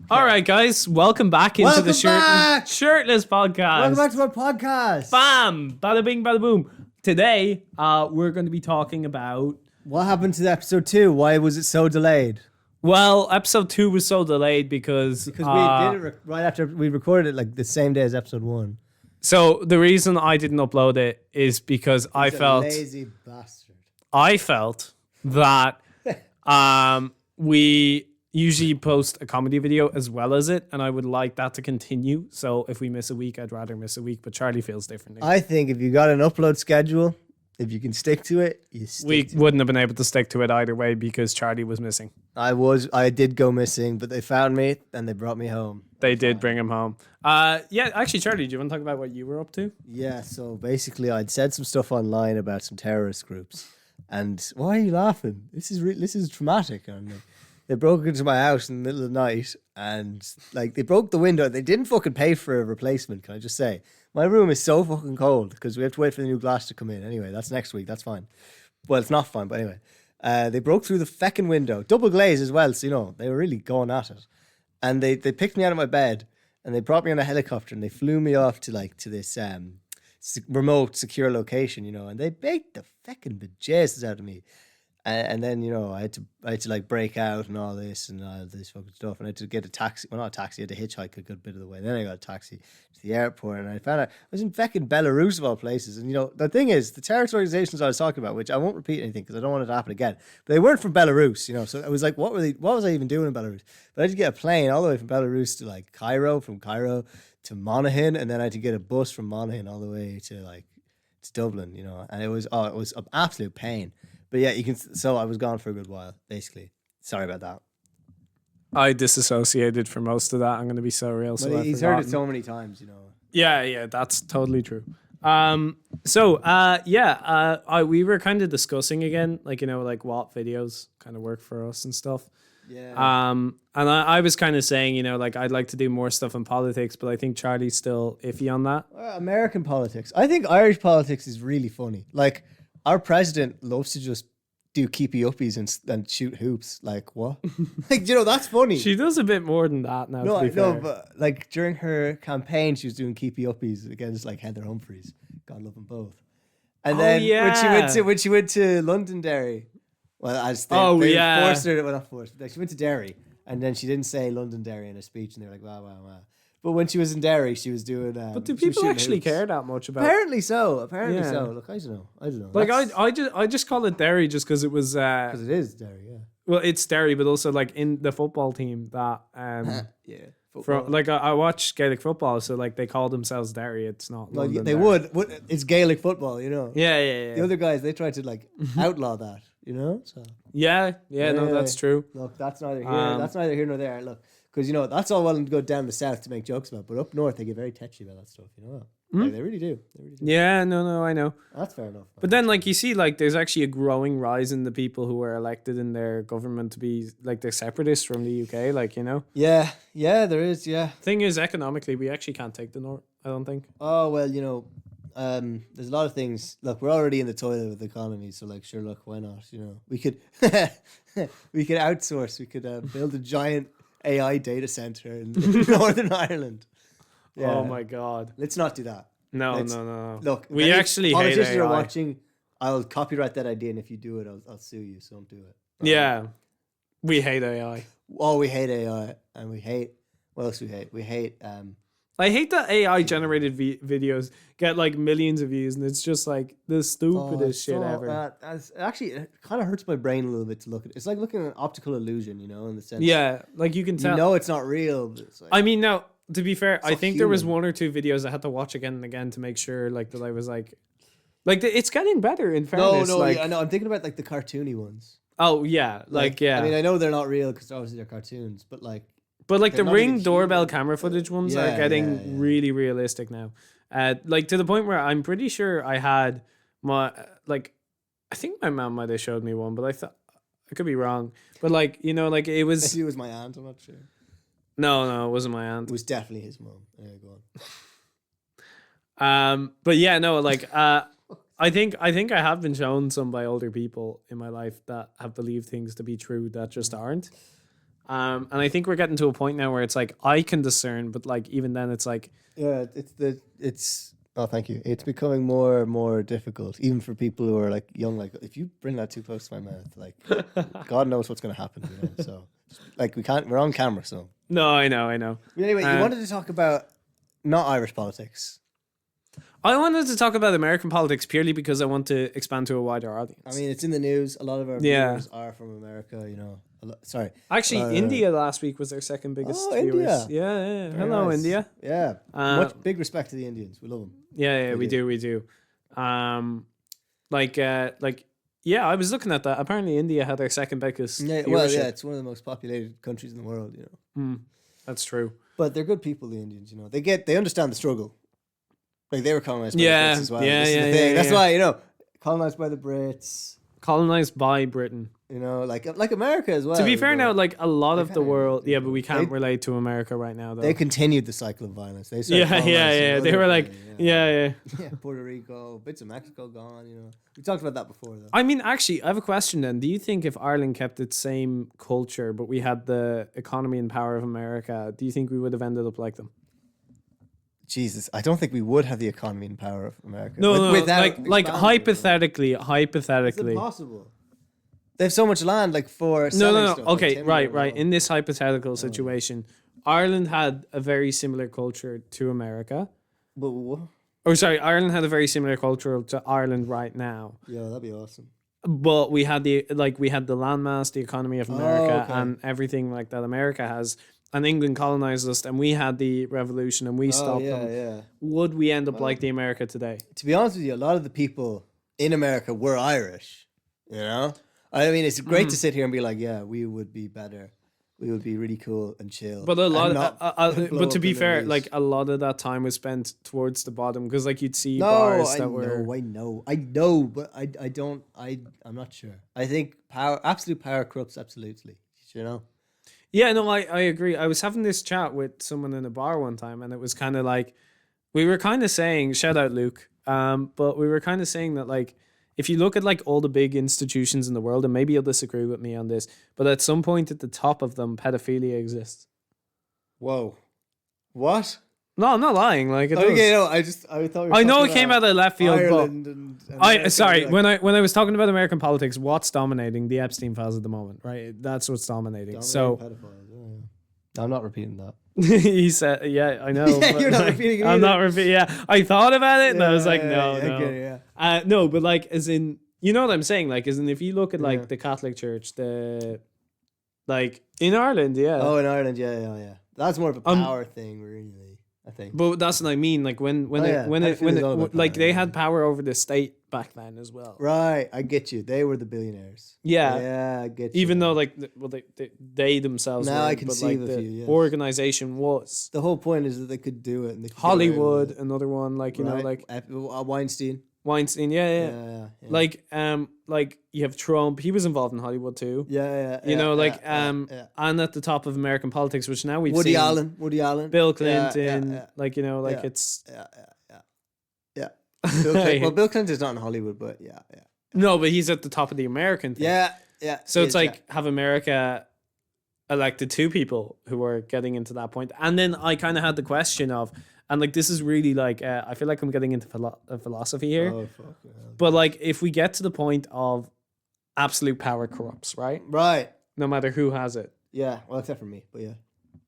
All right, guys, welcome back into the Shirt&Shirtless podcast. Welcome back to our podcast. Bam! Bada bing, bada boom. Today, we're going to be talking about... What happened to episode 2? Why was it so delayed? Well, episode 2 was so delayed because... we did it right after we recorded it, like the same day as episode 1. So the reason I didn't upload it is because I felt... lazy bastard. I felt that we usually post a comedy video as well as it, and I would like that to continue. So if we miss a week, I'd rather miss a week, but Charlie feels differently. I think if you got an upload schedule, if you can stick to it, you stick we to wouldn't have been able to stick to it either way because Charlie was missing. I did go missing, but they found me and they brought me home. They did bring him home. Yeah, actually, Charlie, do you want to talk about what you were up to? Yeah, so basically I'd said some stuff online about some terrorist groups. And why are you laughing? This is traumatic. And they broke into my house in the middle of the night and like they broke the window. They didn't fucking pay for a replacement, can I just say? My room is so fucking cold because we have to wait for the new glass to come in. Anyway, that's next week. That's fine. Well, it's not fine, but anyway. They broke through the feckin' window. Double glaze as well, so you know, they were really going at it. And they picked me out of my bed and they brought me on a helicopter and they flew me off to this remote secure location, you know, and they baked the feckin' bejesus out of me. And then, you know, I had to like break out and all this fucking stuff. And I had to get a taxi. Well, not a taxi. I had to hitchhike a good bit of the way. Then I got a taxi to the airport. And I found out I was in fucking Belarus of all places. And, you know, the thing is, the terrorist organizations I was talking about, which I won't repeat anything because I don't want it to happen again. But they weren't from Belarus, you know. So I was like, what was I even doing in Belarus? But I had to get a plane all the way from Belarus to like Cairo, from Cairo to Monaghan. And then I had to get a bus from Monaghan all the way to Dublin, you know. And it was an absolute pain. But yeah, so I was gone for a good while, basically. Sorry about that. I disassociated for most of that. I'm going to be so real. So he's heard it so many times, you know. Yeah, that's totally true. We were kind of discussing again, like, you know, like what videos kind of work for us and stuff. Yeah. And I was kind of saying, you know, like I'd like to do more stuff in politics, but I think Charlie's still iffy on that. American politics. I think Irish politics is really funny. Like, our president loves to just do keepy uppies and shoot hoops. Like, what? Like, you know, that's funny. She does a bit more than that now. No, but like during her campaign, she was doing keepy uppies against like Heather Humphreys. God love them both. And then when she went to Londonderry, well, as they forced her, well, not forced, but she went to Derry, and then she didn't say Londonderry in her speech, and they were like, wow. But when she was in Derry, she was doing. But do people actually care that much about? Apparently so. Look, I don't know. Like I just call it Derry just because it was. Because it is Derry, yeah. Well, it's Derry, but also like in the football team that. Yeah. From like I watch Gaelic football, so like they call themselves Derry. It's not. Well, London they Derry. would. It's Gaelic football, you know. Yeah. The other guys, they tried to like outlaw that, you know. So. Yeah. No, that's true. Look, that's neither here. That's neither here nor there. Look. Because, you know, that's all well and good down the south to make jokes about. But up north, they get very touchy about that stuff, you know? Like, they really do. Yeah, no, I know. That's fair enough. But then, like, you see, like, there's actually a growing rise in the people who are elected in their government to be, like, they're separatists from the UK, like, you know? Yeah, there is, yeah. Thing is, economically, we actually can't take the north, I don't think. Oh, well, you know, there's a lot of things. Look, we're already in the toilet with the economy, so, like, sure, look, why not, you know? We could outsource. We could build a giant AI data center in Northern Ireland. Yeah. Oh my God. Let's not do that. No. Look, we actually hate politicians AI. are watching. I'll copyright that idea, and if you do it, I'll sue you. So don't do it. Yeah. We hate AI. Oh, we hate AI, and we hate. What else we hate? We hate. I hate that AI generated videos get like millions of views, and it's just like the stupidest shit ever. Actually, it kind of hurts my brain a little bit to look at. It's like looking at an optical illusion, you know, in the sense. Yeah, like you can tell. You know, it's not real. But it's like, I mean, now to be fair, I think there was human. 1 or 2 videos I had to watch again and again to make sure, like that I was like it's getting better. In fairness, no, like, I know. I'm thinking about like the cartoony ones. Oh yeah, like yeah. I mean, I know they're not real because obviously they're cartoons, but like. But like the not Ring even doorbell human. camera footage ones Yeah, are getting yeah. really realistic now. Like to the point where I'm pretty sure I had my I think my mom might have showed me one, but I thought I could be wrong. But like, you know, like it was. Maybe it was my aunt. I'm not sure. No, it wasn't my aunt. It was definitely his mom. Yeah, go on. But yeah, no, like I think I have been shown some by older people in my life that have believed things to be true that just aren't. And I think we're getting to a point now where it's like I can discern, but like even then it's like Yeah, it's. Oh, thank you. It's becoming more and more difficult, even for people who are like young. Like, if you bring that too close to my mouth, like, God knows what's going to happen. You know? So, like, we can't. We're on camera, so. no, I know. Anyway, you wanted to talk about not Irish politics. I wanted to talk about American politics purely because I want to expand to a wider audience. I mean, it's in the news. A lot of our viewers are from America. You know, sorry. Actually, India last week was their second biggest viewers. India. Yeah. Hello, nice. India. Yeah. Big respect to the Indians. We love them. Yeah, we do. Yeah, I was looking at that. Apparently, India had their second biggest viewership. Well, yeah, it's one of the most populated countries in the world. You know. That's true. But they're good people, the Indians. You know, they understand the struggle. Like, they were colonized by the Brits as well. This is the thing. That's why, you know, colonized by the Brits. Colonized by Britain. You know, like America as well. To be fair now, like a lot of the world, but we can't relate to America right now, though. They continued the cycle of violence. They They were like, yeah. Puerto Rico, bits of Mexico gone, you know. We talked about that before, though. I mean, actually, I have a question then. Do you think if Ireland kept its same culture, but we had the economy and power of America, do you think we would have ended up like them? Jesus, I don't think we would have the economy and power of America. No, like hypothetically. It's impossible. They have so much land, like, for selling stuff. Okay, right. In this hypothetical situation, Ireland had a very similar culture to America. Ireland had a very similar culture to Ireland right now. Yeah, that'd be awesome. But we had the landmass, the economy of America, and everything like that America has. And England colonized us, and we had the revolution, and we stopped them. Yeah. Would we end up like the America today? To be honest with you, a lot of the people in America were Irish. You know, I mean, it's great to sit here and be like, yeah, we would be better. We would be really cool and chill. But but to be fair, like a lot of that time was spent towards the bottom because, like, you'd see bars that were. I know, but I'm not sure. I think absolute power corrupts absolutely. You know. Yeah, no, I agree. I was having this chat with someone in a bar one time, and it was kind of like, we were kind of saying, shout out Luke, but we were kind of saying that, like, if you look at, like, all the big institutions in the world, and maybe you'll disagree with me on this, but at some point at the top of them, pedophilia exists. Whoa. What? No, I'm not lying. Like, it okay, does. I thought. I know it came out of left field, Ireland but sorry. When I was talking about American politics, what's dominating? The Epstein files at the moment, right? That's what's dominating. I'm not repeating that. He said, "Yeah, I know." Yeah, you're not repeating it. I'm not repeating. Yeah, I thought about it, and I was like, "No." Okay, No, but like, as in, you know what I'm saying? Like, as in, if you look at like the Catholic Church, like in Ireland, Oh, in Ireland, yeah. That's more of a power thing, really. I think. But that's what I mean. Like when they had power over the state back then as well. Right, I get you. They were the billionaires. Yeah, I get you. Even though they themselves. Now were, I can see the few. Yes. Organization was. The whole point is that they could do it. And they could Hollywood, another one, like you know, like Weinstein, yeah. Like you have Trump. He was involved in Hollywood too. And at the top of American politics, which now we've seen. Woody Allen, Bill Clinton, it's. Yeah. Bill Clinton's not in Hollywood, but yeah. No, but he's at the top of the American thing. Yeah. So it's have America elected two people who are getting into that point, and then I kind of had the question of. And like this is really like I feel like I'm getting into philosophy here. Oh, fuck, yeah. But like if we get to the point of absolute power corrupts, right? Right. No matter who has it. Yeah. Well, except for me, but yeah.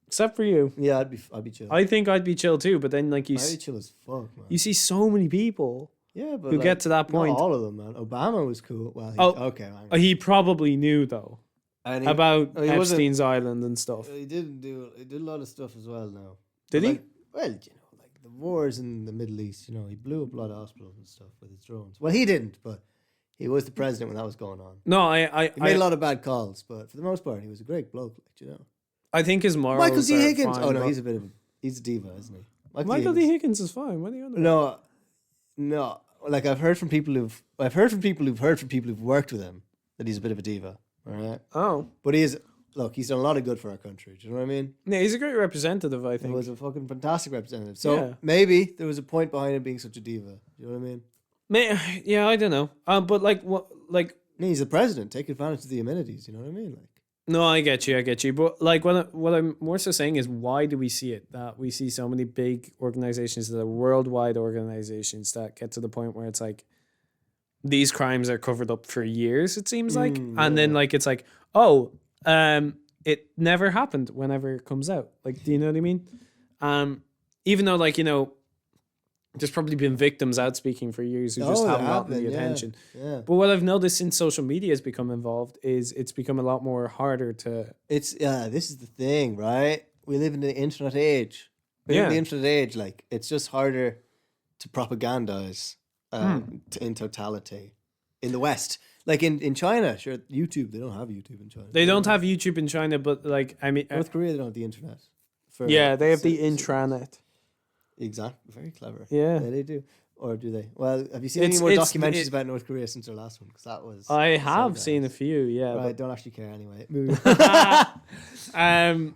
Except for you. Yeah, I'd be chill. I think I'd be chill too, but then like I'd be chill as fuck, man. You see so many people. Yeah, but who get to that point. Not all of them, man. Obama was cool. Well, okay. He probably knew though about Epstein's Island and stuff. He did a lot of stuff as well. Now did he? Well, the wars in the Middle East, he blew up a lot of hospitals and stuff with his drones. Well, he didn't, but he was the president when that was going on. No, he made a lot of bad calls, but for the most part, he was a great bloke, I think his morals. Michael D. Higgins. Fine, oh no, he's a diva, isn't he? Michael D. Higgins is fine. What are you on about? No. Like I've heard from people who've worked with him that he's a bit of a diva. All right. Oh, but he's done a lot of good for our country. Do you know what I mean? Yeah, he's a great representative, I think. He was a fucking fantastic representative. So maybe there was a point behind him being such a diva. Do you know what I mean? Yeah, I don't know. But like what, like he's the president. Take advantage of the amenities. You know what I mean? Like No, I get you. But like what I'm more so saying is, why do we see it? That we see so many big organizations that are worldwide organizations that get to the point where it's like these crimes are covered up for years, it seems like. And then like it's like, oh, it never happened whenever it comes out. Like, do you know what I mean? Even though like, there's probably been victims out speaking for years who just haven't gotten the attention. Yeah. But what I've noticed since social media has become involved is it's become a lot more harder to. This is the thing, right? We live in the internet age. In the internet age, like it's just harder to propagandize in totality in the West. Like in China, sure, YouTube, they don't have YouTube in China. They don't have YouTube in China, but like, I mean, North Korea, they don't have the internet. They have the intranet. Exactly. Very clever. Yeah, they do. Or do they? Well, have you seen any more documentaries about North Korea since our last one? Because that was... I have seen a few, yeah. Right, don't actually care anyway. No,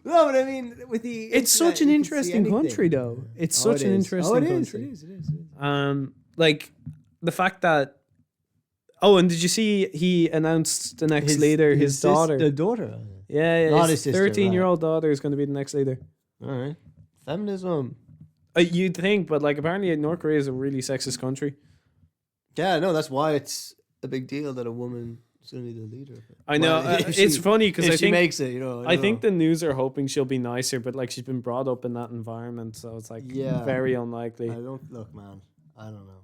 but I mean, with the... It's such an interesting country, though. It's such an interesting country. It is. Like, the fact that... Oh, and did you see he announced the next leader, his daughter? The daughter? Yeah, not his sister, 13-year-old daughter is going to be the next leader. All right. Feminism. You'd think, but like apparently North Korea is a really sexist country. Yeah, no, that's why it's a big deal that a woman is going to be the leader. I know. It's funny because I think she makes it, I think the news are hoping she'll be nicer, but like she's been brought up in that environment, so it's like very unlikely. Look, man. I don't know.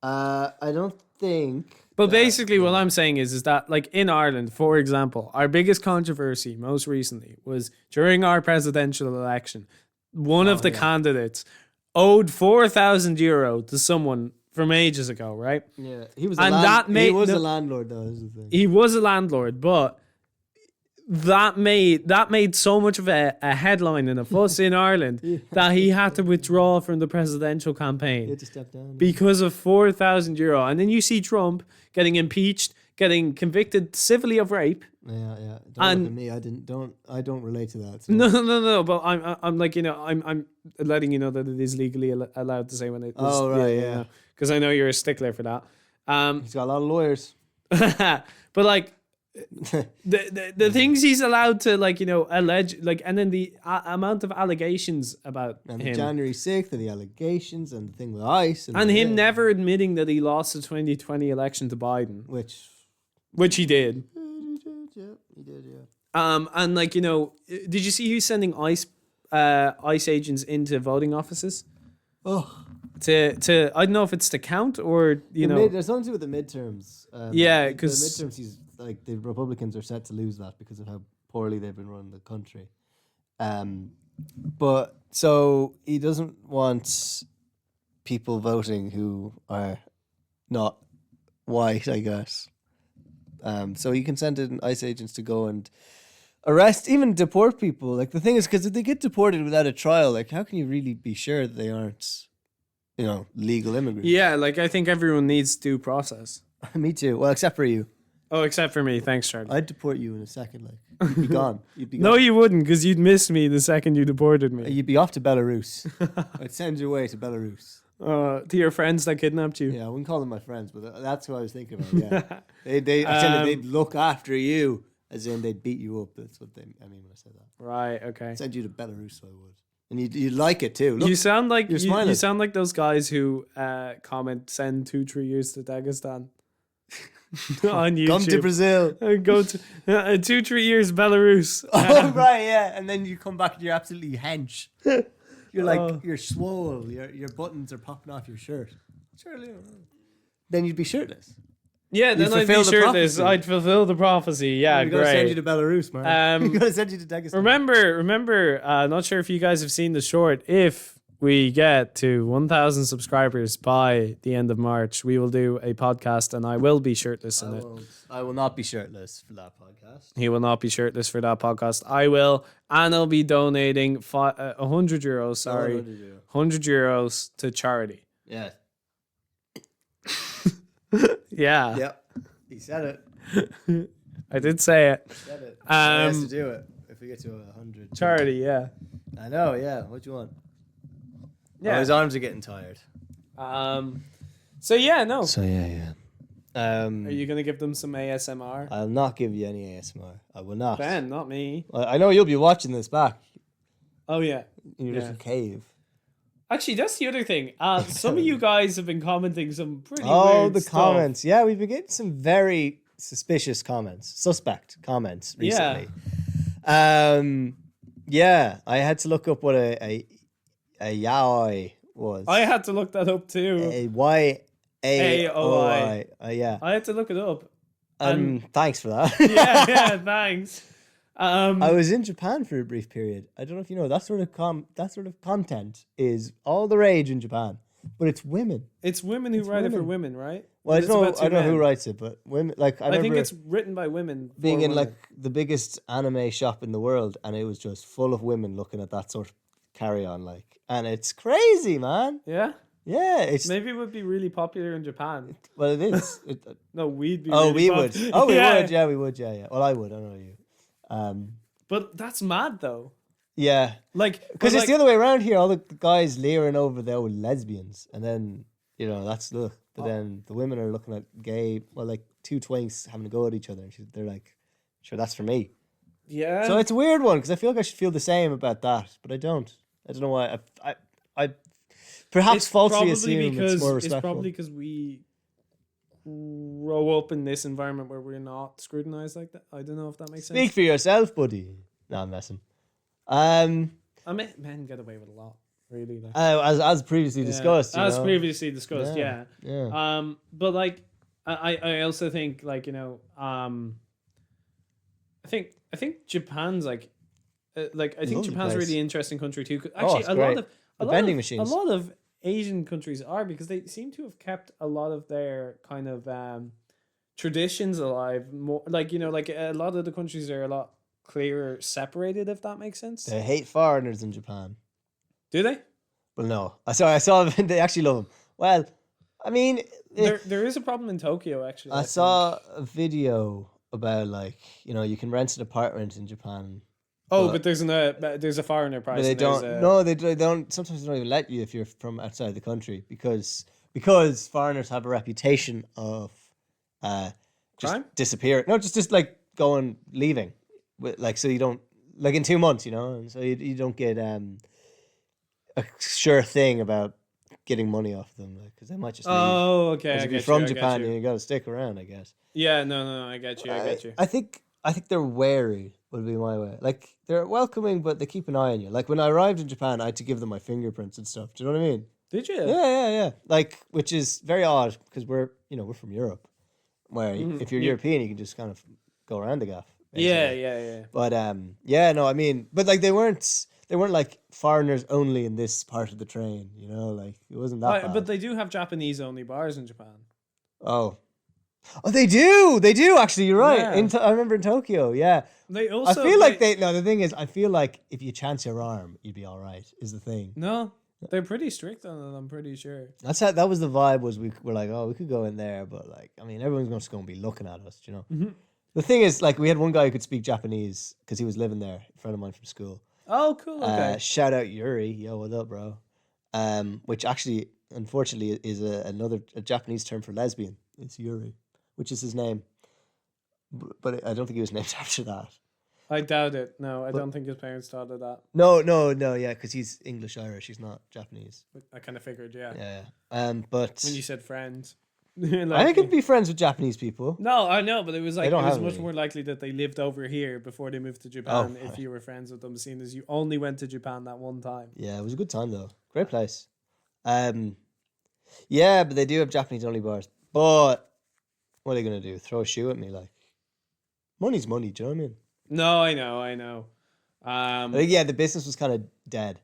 I don't think. But basically, what I'm saying is that, like in Ireland, for example, our biggest controversy most recently was during our presidential election. One of the candidates owed €4,000 to someone from ages ago, right? Yeah, he was. A landlord, though. Is the thing. He was a landlord, but that made so much of a headline and a fuss in Ireland that he had to withdraw from the presidential campaign. He had to step down because of €4,000, and then you see Trump getting impeached, getting convicted civilly of rape. Yeah. Don't look at me. I don't relate to that. So. No. But I'm like, I'm letting you know that it is legally allowed to say when it is. Oh right, yeah. Because I know you're a stickler for that. He's got a lot of lawyers. But like the things he's allowed to allege, like, and then the amount of allegations about and him. January 6th and the allegations and the thing with ICE and him never admitting that he lost the 2020 election to Biden, which he did. Yeah, he did. Yeah. And like, did you see who's sending ICE agents into voting offices? Oh. To I don't know if it's to count or there's something to do with the midterms. Because the midterms, the Republicans are set to lose that because of how poorly they've been running the country. But so he doesn't want people voting who are not white, I guess. So he can send in ICE agents to go and arrest, even deport people. Like the thing is, because if they get deported without a trial, like how can you really be sure that they aren't, legal immigrants? Yeah, like I think everyone needs due process. Me too. Well, except for you. Oh, except for me. Thanks, Charlie. I'd deport you in a second. Like you'd be gone. No, you wouldn't, because you'd miss me the second you deported me. You'd be off to Belarus. I'd send you away to Belarus. To your friends that kidnapped you. Yeah, I wouldn't call them my friends, but that's what I was thinking about. Yeah, they'd look after you, as in they'd beat you up. That's what I mean when I said that. Right. Okay. I'd send you to Belarus, I would, and you'd like it too. Look, you sound like you sound like those guys who comment send 2-3 years to Dagestan. On YouTube. Come to Brazil. Go to 2-3 years Belarus. Oh right, yeah, and then you come back and you're absolutely hench. You're like you're swole. Your buttons are popping off your shirt. Surely. Then you'd be shirtless. Yeah, then I'd be shirtless. I'd fulfill the prophecy. Yeah, we're great. Gonna send you to Belarus, man. We're gonna send you to Dagestan. Remember. Not sure if you guys have seen the short. If we get to 1,000 subscribers by the end of March, we will do a podcast, and I will be shirtless in it. I will not be shirtless for that podcast. He will not be shirtless for that podcast. I will, and I'll be donating €100. Sorry, €100 to charity. Yeah. Yeah. Yep. He said it. I did say it. He said it. He has to do it if we get to 100. Charity, yeah. I know, yeah. What do you want? Yeah. His arms are getting tired. So yeah, no. So yeah. Are you gonna give them some ASMR? I'll not give you any ASMR. I will not. Ben, not me. I know you'll be watching this back Oh yeah. in your little cave. Actually, that's the other thing. Some of you guys have been commenting some pretty Oh, weird the stuff. comments. Yeah, we've been getting some very suspicious comments, suspect comments recently. Yeah, I had to look up what a yaoi was. I had to look that up too. A Y-A-O-I. Yeah. I had to look it up. Thanks for that. yeah, thanks. I was in Japan for a brief period. I don't know if you know that sort of content is all the rage in Japan, but it's women. It's women who write it for women, right? Well, I don't know who writes it, but women. Like I think it's written by women. Being in like the biggest anime shop in the world, and it was just full of women looking at that sort of carry on, like, and it's crazy, man. Yeah. Yeah, it's maybe it would be really popular in Japan. Well, it is. No, we'd be. Oh, really we would. Oh, we would. Yeah, we would. Yeah. Well, I would. I don't know you. But that's mad though. Yeah, like because it's the other way around here. All the guys leering over the old lesbians, and then that's look. But then the women are looking at gay. Well, like two twinks having to go at each other. And they're like, "Sure, that's for me." Yeah. So it's a weird one because I feel like I should feel the same about that, but I don't. I don't know why. I perhaps falsely assume it's more respectful. It's probably because we grow up in this environment where we're not scrutinized like that. I don't know if that makes sense. Speak for yourself, buddy. No, I'm messing. I mean, men get away with a lot, really. Like. As previously discussed. Previously discussed, yeah. Yeah. But like, I also think like I think Japan's like I think Japan's a really interesting country too. Actually, a lot of Asian countries are, because they seem to have kept a lot of their kind of traditions alive. More like like a lot of the countries are a lot clearer separated, if that makes sense. They hate foreigners in Japan. Do they? Well, no. I saw they actually love them. Well, I mean, there is a problem in Tokyo actually. I saw a video about like you can rent an apartment in Japan. Oh, but there's a foreigner price. But they don't. No, they don't. Sometimes they don't even let you if you're from outside the country because foreigners have a reputation of just crime? disappearing. No, just like leaving, like so you don't like in 2 months, and so you don't get a sure thing about getting money off them, because they might just leave. Oh, okay. If you're from Japan, you got to stick around, I guess. Yeah, no, I get you. I think they're wary. Would be my way. Like they're welcoming, but they keep an eye on you. Like when I arrived in Japan, I had to give them my fingerprints and stuff. Do you know what I mean? Did you? Yeah. Like, which is very odd because we're from Europe, where if you're European, you can just kind of go around the gaff. Basically. Yeah. But no, I mean, but like they weren't like foreigners only in this part of the train. Like it wasn't that bad. But they do have Japanese only bars in Japan. Oh, they do actually. You're right. Yeah. I remember in Tokyo. Yeah. They also. I feel like the thing is, I feel like if you chance your arm, you'd be all right. Is the thing. No, they're pretty strict on it. I'm pretty sure. That was the vibe. Was we were like, oh, we could go in there, but like, I mean, everyone's just going to be looking at us. Mm-hmm. The thing is, like, we had one guy who could speak Japanese because he was living there. A friend of mine from school. Oh, cool. Okay. Shout out Yuri. Yo, what up, bro? Which actually, unfortunately, is a Japanese term for lesbian. It's Yuri, which is his name. But I don't think he was named after that. I doubt it. No, I don't think his parents thought of that. No, yeah, because he's English-Irish. He's not Japanese. I kind of figured, yeah. Yeah. But when you said friends, I could be friends with Japanese people. No, I know, but it was like it was much any. more likely that they lived over here before they moved to Japan. If you were friends with them, seeing as you only went to Japan that one time. Yeah, it was a good time though. Great place. Yeah, but they do have Japanese-only bars. But what are they gonna do? Throw a shoe at me? Like, money's money. Do you know what I mean? No, I know. I think, the business was kind of dead.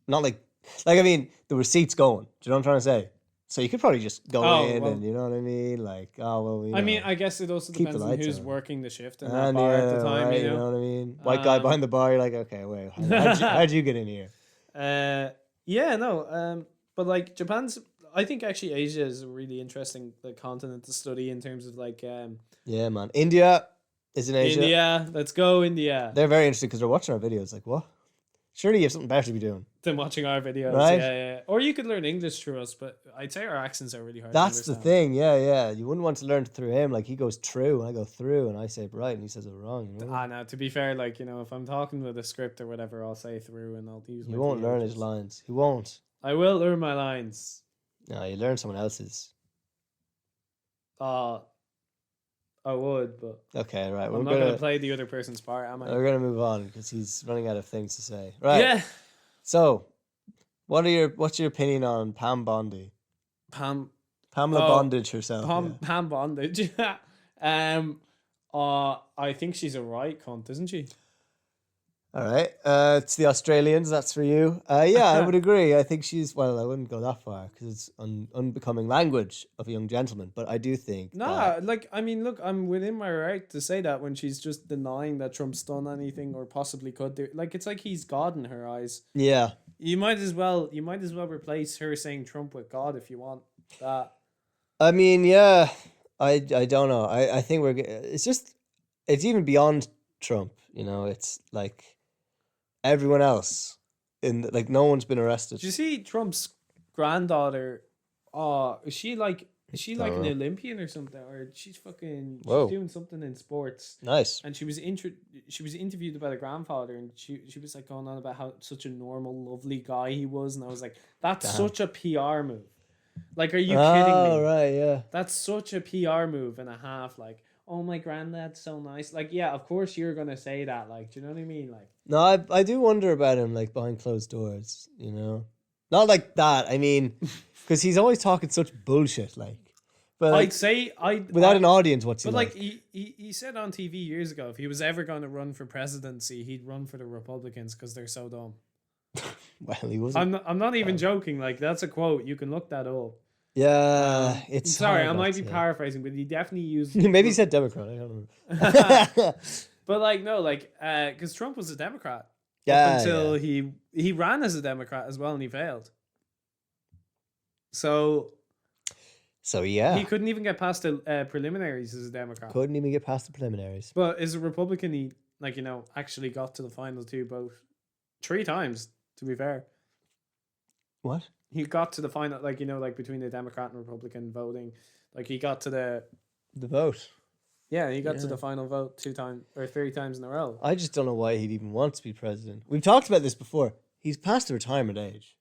Not like I mean, the receipt's going. Do you know what I'm trying to say? So you could probably just go in and, you know what I mean? Like, I mean, I guess it also depends on who's working the shift in that bar at the time, right, you know what I mean? White guy behind the bar, you're like, okay, wait, how'd you get in here? But like I think actually Asia is a really interesting continent to study in terms of like... yeah, man. India is in Asia. India, let's go India. They're very interesting because they're watching our videos like, what? Surely you have something better to be doing. Than watching our videos. Right? Yeah. Or you could learn English through us, but I'd say our accents are really hard That's to the understand. thing. Yeah. You wouldn't want to learn through him. Like he goes through, and I go through, and I say it right, and he says it wrong. You know? Now, to be fair, like, you know, if I'm talking with a script or whatever, I'll say through and I'll use He my won't learn his THs. lines. He won't. I will learn my lines. No, you learn someone else's. I would, but Okay, right. I'm not going to play the other person's part, am I? We're gonna move on because he's running out of things to say. Right. Yeah. So, what's your opinion on Pam Bondi? Pamela Bondage herself. Pam Bondage. I think she's a right cunt, isn't she? All right. It's the Australians. That's for you. Yeah, I would agree. I think she's. Well, I wouldn't go that far because it's unbecoming language of a young gentleman. But I do think. Like, I mean, look, I'm within my right to say that when she's just denying that Trump's done anything or possibly could do. Like, it's like he's God in her eyes. Yeah. You might as well replace her saying Trump with God if you want that. I mean, yeah. I don't know. I think it's even beyond Trump. You know, it's like everyone else like no one's been arrested. Did you see Trump's granddaughter? Is she like an Olympian or something, or she's doing something in sports? Nice. And she was interviewed about her grandfather, and she was like going on about how such a normal, lovely guy he was, and I was like, that's such a PR move. Like, are you kidding me? Oh right, yeah. That's such a PR move and a half. Like, oh, my granddad's so nice. Like, yeah, of course you're gonna say that. Like, do you know what I mean? Like, no, I do wonder about him, like behind closed doors. You know, not like that. I mean, because he's always talking such bullshit. Like, but like, without an audience, what's he but like? He said on TV years ago if he was ever going to run for presidency, he'd run for the Republicans because they're so dumb. Well, he wasn't. I'm not even joking. Like, that's a quote. You can look that up. Yeah, it's. Sorry, I might be paraphrasing, but he definitely used. Maybe he said Democrat. I don't know. But like, no, like, because Trump was a Democrat. Yeah. Up until he ran as a Democrat as well, and he failed. So yeah, he couldn't even get past the preliminaries as a Democrat. Couldn't even get past the preliminaries. But as a Republican, he actually got to the final two both 3 times. To be fair, what? He got to the final, between the Democrat and Republican voting, like he got to the vote. Yeah, he got to the final vote 2 times or 3 times in a row. I just don't know why he'd even want to be president. We've talked about this before. He's past the retirement age.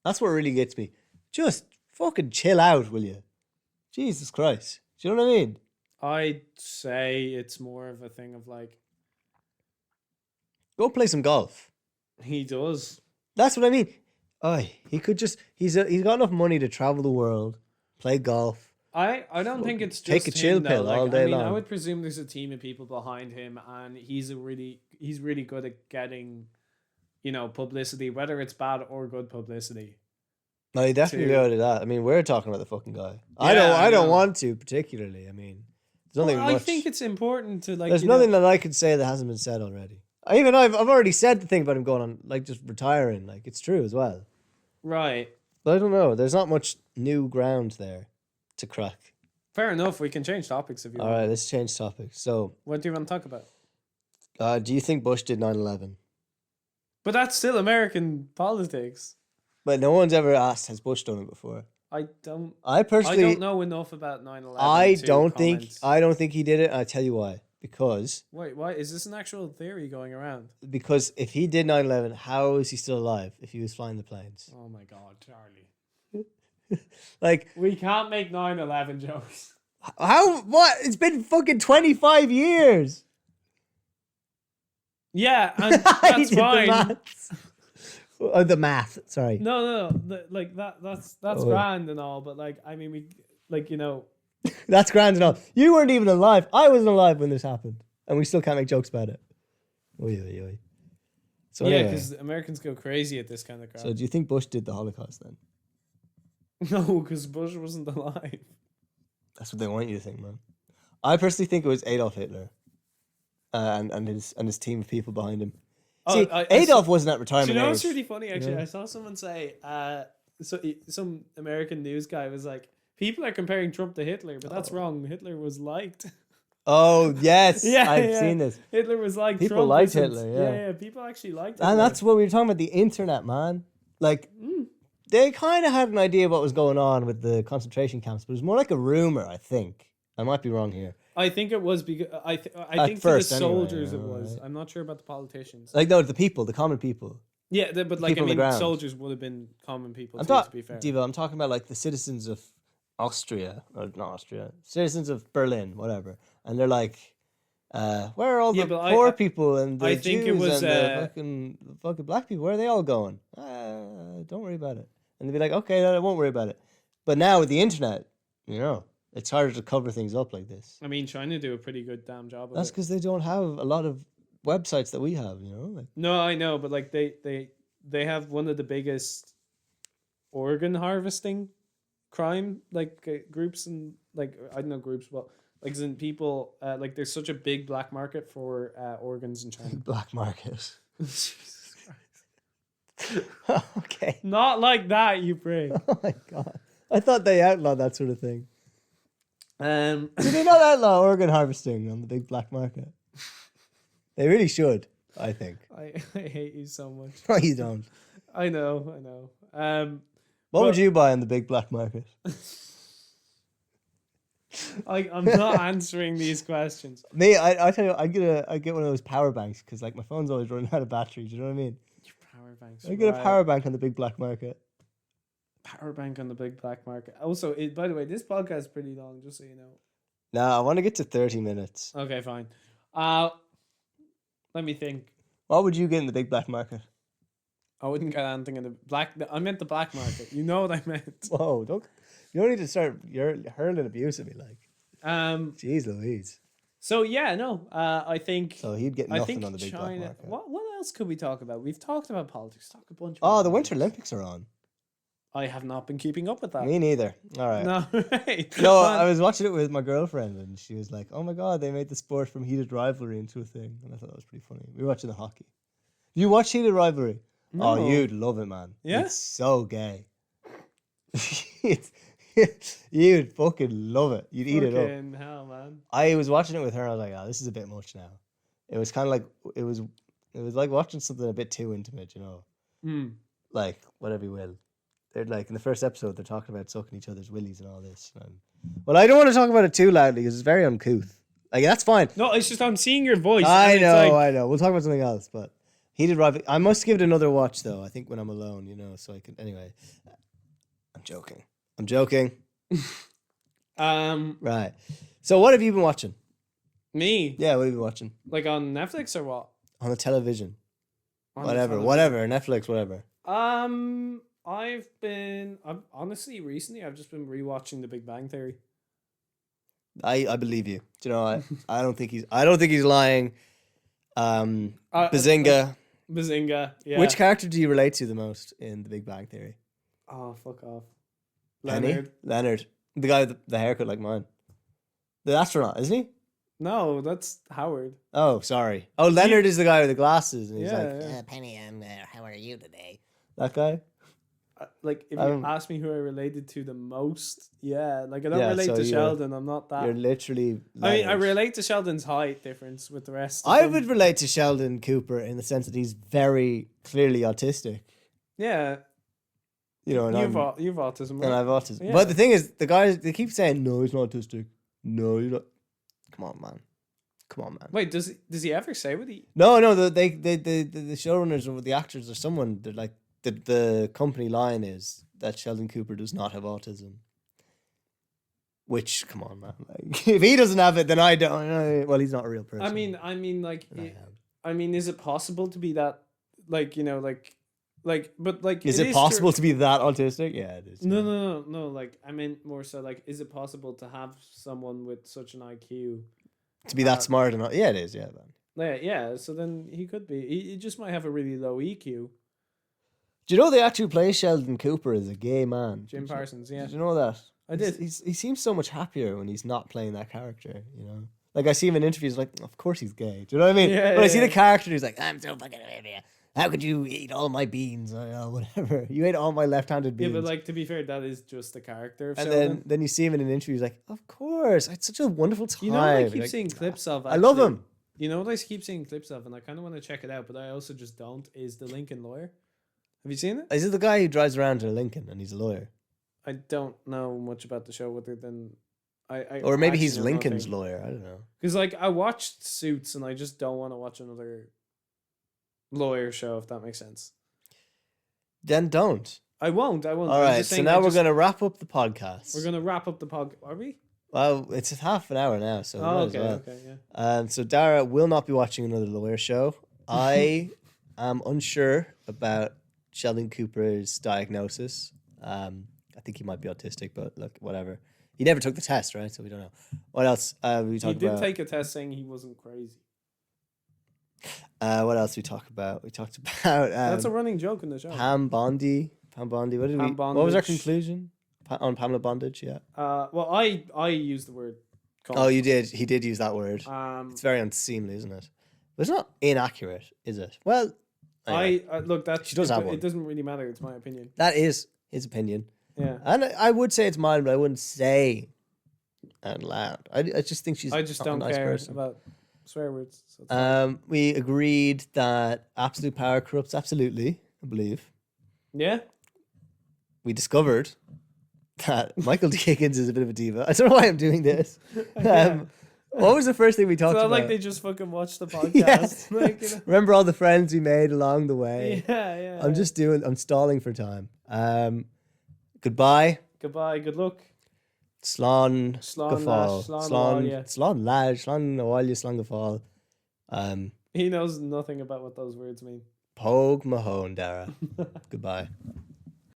That's what really gets me. Just fucking chill out, will you? Jesus Christ. Do you know what I mean? I'd say it's more of a thing of like, go play some golf. He does. That's what I mean. He could just he's got enough money to travel the world, play golf. I don't think it's just take a chill pill all day long. I would presume there's a team of people behind him, and he's really good at getting, publicity, whether it's bad or good publicity. No, he definitely good at that. I mean, we're talking about the fucking guy. Yeah, I don't want to particularly. I mean, there's nothing much. I think it's important to There's nothing that I could say that hasn't been said already. I've already said the thing about him going on, like just retiring. Like it's true as well. Right. But I don't know. There's not much new ground there to crack. Fair enough. We can change topics if you want. All right, let's change topics. So, what do you want to talk about? Do you think Bush did 9/11? But that's still American politics. But no one's ever asked, has Bush done it before? I don't know enough about 9/11. I don't think he did it. And I tell you why. Because wait, why is this an actual theory going around? Because if he did 9/11, how is he still alive if he was flying the planes? Oh my God, Charlie. Like, we can't make 9/11 jokes. How? What? It's been fucking 25 years. Yeah, and that's fine. The math. Sorry. No. That's grand and all, but That's grand and all. You weren't even alive. I wasn't alive when this happened, and we still can't make jokes about it. Oy. So yeah, because Americans go crazy at this kind of crap. So do you think Bush did the Holocaust then? No, because Bush wasn't alive. That's what they want you to think, man. I personally think it was Adolf Hitler, and his team of people behind him. See, Adolf wasn't at retirement age. You know what's really funny, actually? Yeah. I saw someone say, some American news guy was like, people are comparing Trump to Hitler, but that's wrong. Hitler was liked. Oh yes, Yeah, I've yeah. seen this. Hitler was like People Trump liked isn't. Hitler, yeah. Yeah, people actually liked Hitler. And that's what we were talking about, the internet, man. Like, they kind of had an idea of what was going on with the concentration camps, but it was more like a rumor, I think. I might be wrong here. I think it was because I think first, for the anyway, soldiers you it know, was. right? I'm not sure about the politicians. Like, no, the people, the common people. Yeah, but like people on the ground. soldiers would have been common people I'm too, to be fair. Devo, I'm talking about like the citizens of Austria, or not Austria, citizens of Berlin, whatever. And they're like, where are all the poor people and the Jews and the fucking black people? Where are they all going? Don't worry about it. And they'd be like, okay, I won't worry about it. But now with the internet, you know, it's harder to cover things up like this. I mean, China do a pretty good damn job of That's it. because they don't have a lot of websites that we have, you know? Like, No, I know, but like they have one of the biggest organ harvesting crime groups, and like I don't know groups, but like in people like there's such a big black market for organs in China. black market. Jesus Christ. Okay. Not like that, you pray. Oh my God. I thought they outlawed that sort of thing. Did Did they not outlaw organ harvesting on the big black market? They really should, I think. I hate you so much. No, you don't. I know. What would you buy on the big black market? I'm not answering these questions. Me, I tell you, I get one of those power banks because like my phone's always running out of battery. Do you know what I mean? Your power banks. I get a power bank on the big black market. Power bank on the big black market. Also, by the way, this podcast is pretty long, just so you know. No, I want to get to 30 minutes. Okay, fine. Let me think. What would you get in the big black market? I wouldn't get anything in the black. I meant the black market. You know what I meant. Whoa! You don't need to start. You're hurling abuse at me, like. Jeez Louise. So yeah, no. I think. So he'd get nothing on the big black market. What else could we talk about? We've talked about politics. Talk a bunch. Oh, the Winter Olympics are on. I have not been keeping up with that. Me neither. All right. No, right. No, I was watching it with my girlfriend, and she was like, "Oh my God, they made the sport from heated rivalry into a thing," and I thought that was pretty funny. We were watching the hockey. You watch heated rivalry? No. Oh, you'd love it, man. Yeah? It's so gay. You'd fucking love it. You'd eat it up. Fucking hell, man. I was watching it with her, and I was like, "Oh, this is a bit much now." It was kind of like it was like watching something a bit too intimate, you know. Like whatever you will. They're like in the first episode, they're talking about sucking each other's willies and all this. Well, I don't want to talk about it too loudly because it's very uncouth. Like that's fine. No, it's just I'm seeing your voice. I know. We'll talk about something else, but heated rivalry. I must give it another watch though. I think when I'm alone, you know, so I can. Anyway, I'm joking. Right. So what have you been watching? Me? Yeah, what have you been watching? Like on Netflix or what? On the television. On Whatever, the television. Netflix, whatever. Honestly recently I've just been rewatching The Big Bang Theory. I believe you. Do you know I don't think he's lying. Bazinga. Bazinga, yeah. Which character do you relate to the most in The Big Bang Theory? Oh, fuck off. Leonard. The guy with the haircut like mine. The astronaut, isn't he? No, that's Howard. Oh, sorry. Oh, Leonard is the guy with the glasses, and he's Penny, how are you today? that guy. Like if you ask me who I related to the most, yeah, like I don't relate to Sheldon. I'm not that. You're literally. I mean, I relate to Sheldon's height difference with the rest. I would relate to Sheldon Cooper in the sense that he's very clearly autistic. Yeah. You know, and you've autism, right? And I have autism. Yeah. But the thing is, the guys, they keep saying, no, he's not autistic. No, you're not. Come on, man. Wait, does he ever say what he? No, the showrunners or the actors or someone, they're like, the company line is that Sheldon Cooper does not have autism. Which, come on, man. Like, if he doesn't have it, then I don't. Well, he's not a real person. I mean, is it possible to be that, like, you know, but is it possible to be that autistic? Yeah, it is. No. Like, I meant more so, like, is it possible to have someone with such an IQ to be that smart and yeah, it is. Yeah, man. Yeah. So then he could be. He just might have a really low EQ. Do you know the actor who plays Sheldon Cooper is a gay man? Jim Parsons. Yeah. Did you know that? I did. He seems so much happier when he's not playing that character. You know. Like I see him in interviews, like, of course he's gay. Do you know what I mean? Yeah, when I see the character, he's like, I'm so fucking happy. how could you eat all my beans or whatever? You ate all my left-handed Yeah, beans. but like to be fair, that is just the character of and Sheldon. then you see him in an interview. He's like, "Of course, I had such a wonderful time." You know what I You're keep like, seeing clips of? I love actually? him. You know what I keep seeing clips of, and I kind of want to check it out, but I also just don't. Is the Lincoln Lawyer? Have you seen it? Is it the guy who drives around in a Lincoln and he's a lawyer? I don't know much about the show other than I Or maybe actually he's know Lincoln's nothing. lawyer. I don't know. Because like I watched Suits, and I just don't want to watch another lawyer show, if that makes sense. Then don't. I won't. All I'm right. just So saying, now we're going to wrap up the podcast. we're gonna wrap up the pod. Are we? Well, it's half an hour now, so we Oh, might okay, as well. okay, yeah. So Dara will not be watching another lawyer show. I am unsure about Sheldon Cooper's diagnosis. I think he might be autistic, but look, whatever. He never took the test, right? So we don't know. What else? We He talked did about. take a test saying he wasn't crazy. What else we talk about? We talked about That's a running joke in the show. Pam Bondi. Pam Bondi. What did Pam What was our Bondage. conclusion on Pamela Bondage? Yeah. Well, I used the word. Cunt. Oh, you did. He did use that word. Um, It's very unseemly, isn't it? But it's not inaccurate, is it? Well, anyway, I look that She does have one. It doesn't really matter. It's my opinion. that is his opinion, Yeah. and I would say it's mine, but I wouldn't say out loud. I just think she's. I just not a don't nice care person. about swear words. So it's fine. We agreed that absolute power corrupts absolutely. I believe Yeah. we discovered that Michael D. Higgins is a bit of a diva. I don't know why I'm doing this. What was the first thing we It's talked not about? like they just fucking watched the podcast. Yes. Like, you know. Remember all the friends we made along the way. Yeah. I'm stalling for time. Goodbye. Goodbye. Good luck. Slán Slán Gafal. leis, slán abhaile. Slán Lad, Slán Abhaile, Slán Gafal. He knows nothing about what those words mean. Pogue Mahone, Dara. Goodbye.